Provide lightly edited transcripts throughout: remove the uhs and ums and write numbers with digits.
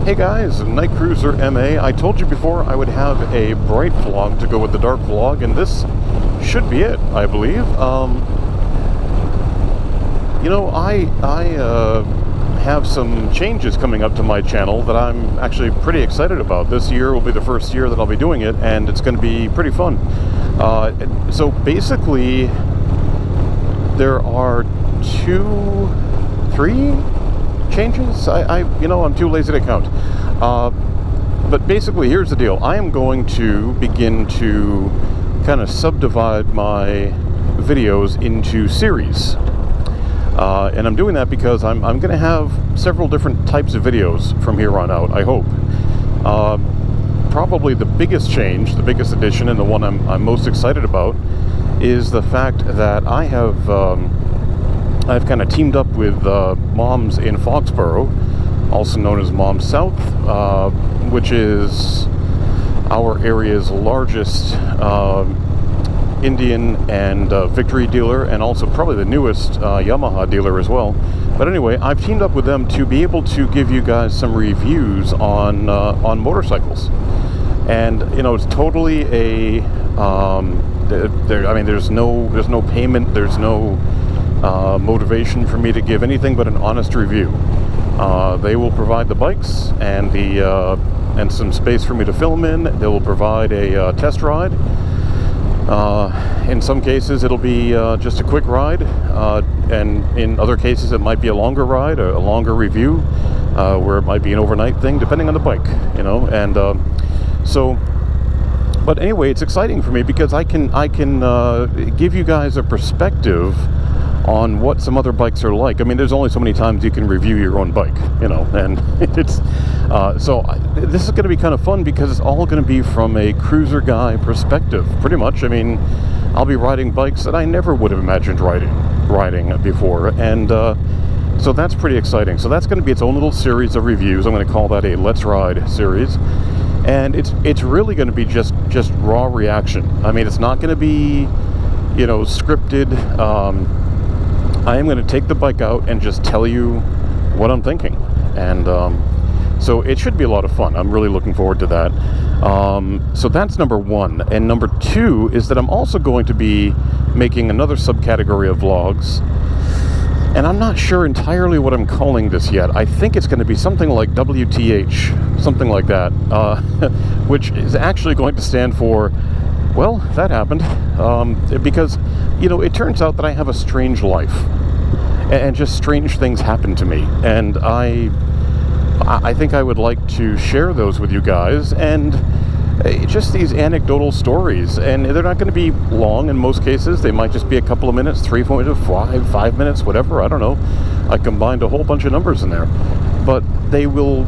Hey guys, Night Cruiser MA. I told you before I would have a bright vlog to go with the dark vlog, and this should be it, I believe. I have some changes coming up to my channel that I'm actually pretty excited about. This year will be the first year that I'll be doing it, and it's going to be pretty fun. So basically, there are three changes. I'm too lazy to count. But basically, here's the deal. I am going to begin to kind of subdivide my videos into series. And I'm doing that because I'm going to have several different types of videos from here on out, I hope. Probably the biggest change, the biggest addition, and the one I'm most excited about is the fact that I've kind of teamed up with Moms in Foxborough, also known as Moms South, which is our area's largest Indian and Victory dealer, and also probably the newest Yamaha dealer as well. But anyway, I've teamed up with them to be able to give you guys some reviews on motorcycles. And it's totally there's no payment, there's no motivation for me to give anything but an honest review. They will provide the bikes and and some space for me to film in. They will provide a test ride. In some cases it'll be just a quick ride, and in other cases it might be a longer ride, a longer review, where it might be an overnight thing depending on the bike, but anyway, it's exciting for me because I can give you guys a perspective on what some other bikes are like. I mean, there's only so many times you can review your own bike, and it's this is going to be kind of fun because it's all going to be from a cruiser guy perspective, pretty much. I mean, I'll be riding bikes that I never would have imagined riding before, and so that's pretty exciting. So that's going to be its own little series of reviews. I'm going to call that a Let's Ride series, and it's really going to be just raw reaction. I mean, it's not going to be scripted. I am going to take the bike out and just tell you what I'm thinking, and so it should be a lot of fun. I'm really looking forward to that. So that's number one. And number two is that I'm also going to be making another subcategory of vlogs, and I'm not sure entirely what I'm calling this yet. I think it's going to be something like WTH, something like that, which is actually going to stand for, well, that happened, because, it turns out that I have a strange life, and just strange things happen to me, and I think I would like to share those with you guys, and just these anecdotal stories, and they're not going to be long in most cases. They might just be a couple of minutes, 3 to 5 minutes, whatever, I don't know. I combined a whole bunch of numbers in there, but they will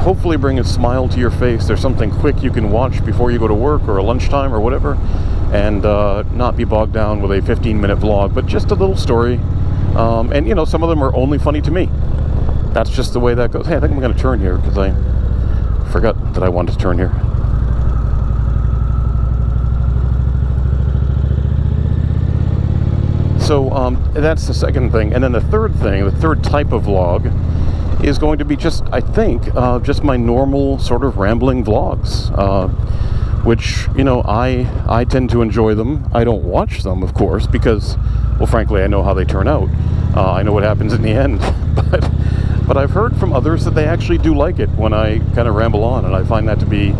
hopefully bring a smile to your face. There's something quick you can watch before you go to work or a lunchtime or whatever, and not be bogged down with a 15-minute vlog, but just a little story. And some of them are only funny to me. That's just the way that goes. Hey, I think I'm going to turn here because I forgot that I wanted to turn here. So that's the second thing. And then the third thing, the third type of vlog, is going to be just my normal sort of rambling vlogs, which, I tend to enjoy them. I don't watch them, of course, because, well, frankly, I know how they turn out. I know what happens in the end, but I've heard from others that they actually do like it when I kind of ramble on, and I find that to be,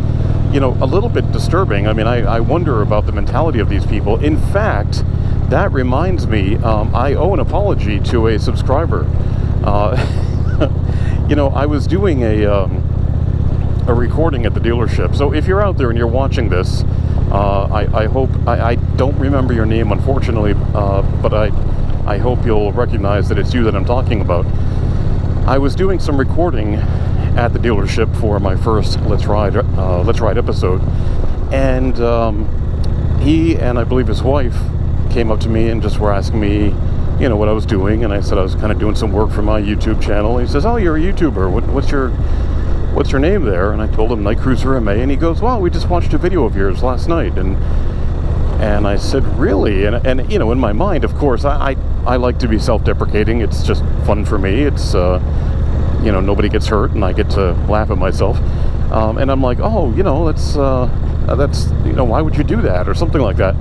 a little bit disturbing. I mean, I wonder about the mentality of these people. In fact, that reminds me, I owe an apology to a subscriber. I was doing a recording at the dealership. So if you're out there and you're watching this, I hope, I don't remember your name, unfortunately, but I hope you'll recognize that it's you that I'm talking about. I was doing some recording at the dealership for my first Let's Ride episode, and he and I believe his wife came up to me and just were asking me, what I was doing, and I said I was kind of doing some work for my YouTube channel. He says, "Oh, you're a YouTuber. What's your name there?" And I told him Night Cruiser MA, and he goes, "Well, we just watched a video of yours last night." And I said, "Really?" And in my mind, of course, I like to be self-deprecating. It's just fun for me. It's you know, nobody gets hurt and I get to laugh at myself. And I'm like, oh, you know, that's, you know, why would you do that, or something like that.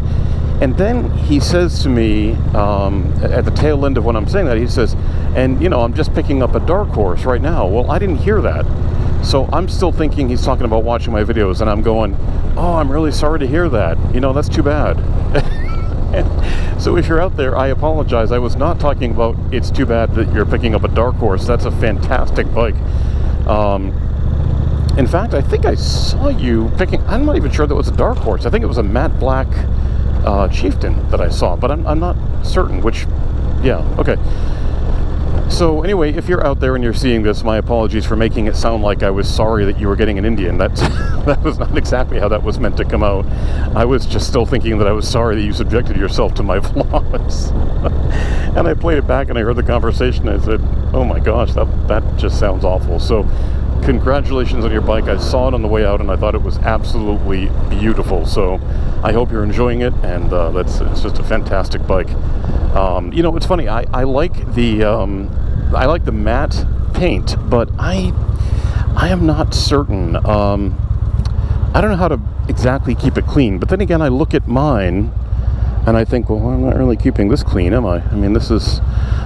And then he says to me, at the tail end of when I'm saying that, he says, and, you know, I'm just picking up a dark horse right now. Well, I didn't hear that. So I'm still thinking he's talking about watching my videos, and I'm going, oh, I'm really sorry to hear that. You know, that's too bad. So if you're out there, I apologize. I was not talking about it's too bad that you're picking up a dark horse. That's a fantastic bike. In fact, I think I saw you picking, I'm not even sure that was a dark horse. I think it was a matte black Chieftain that I saw, but I'm not certain which. Yeah, okay. So anyway, if you're out there and you're seeing this, my apologies for making it sound like I was sorry that you were getting an Indian. That was not exactly how that was meant to come out. I was just still thinking that I was sorry that you subjected yourself to my vlogs. And I played it back and I heard the conversation and I said, oh my gosh, that just sounds awful. So congratulations on your bike. I saw it on the way out and I thought it was absolutely beautiful. So I hope you're enjoying it, and it's just a fantastic bike. You know, it's funny. I like the matte paint, but I am not certain. I don't know how to exactly keep it clean. But then again, I look at mine and I think, well, I'm not really keeping this clean, am I? I mean,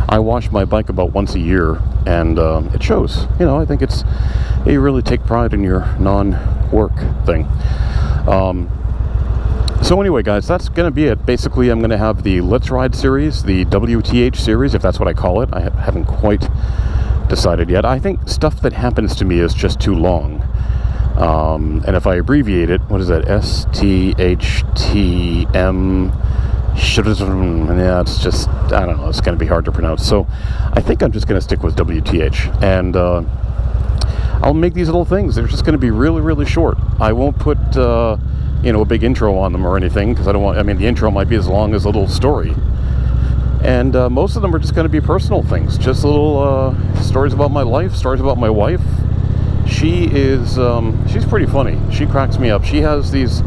I wash my bike about once a year, and it shows. You know, I think you really take pride in your non-work thing. So anyway, guys, that's going to be it. Basically, I'm going to have the Let's Ride series, the WTH series, if that's what I call it. I haven't quite decided yet. I think stuff that happens to me is just too long. And if I abbreviate it, what is that? STHTM. Yeah, it's just, I don't know, it's going to be hard to pronounce. So I think I'm just going to stick with WTH. And I'll make these little things. They're just going to be really, really short. I won't put, you know, a big intro on them or anything, because the intro might be as long as a little story. And most of them are just going to be personal things. Just little stories about my life, stories about my wife. She's pretty funny. She cracks me up. She has these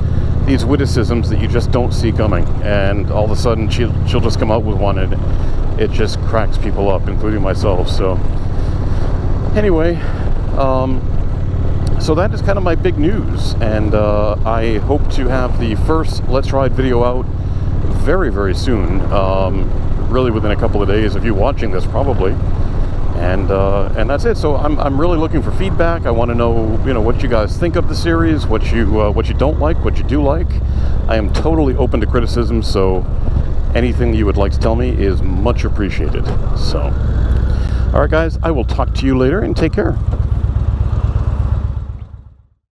witticisms that you just don't see coming, and all of a sudden she'll just come out with one, and it just cracks people up, including myself. So anyway, so that is kind of my big news, and I hope to have the first Let's Ride video out very, very soon, really within a couple of days of you watching this, probably. And that's it. So I'm really looking for feedback. I want to know, you know, what you guys think of the series, what you don't like, what you do like. I am totally open to criticism, so anything you would like to tell me is much appreciated. So, all right, guys, I will talk to you later, and take care.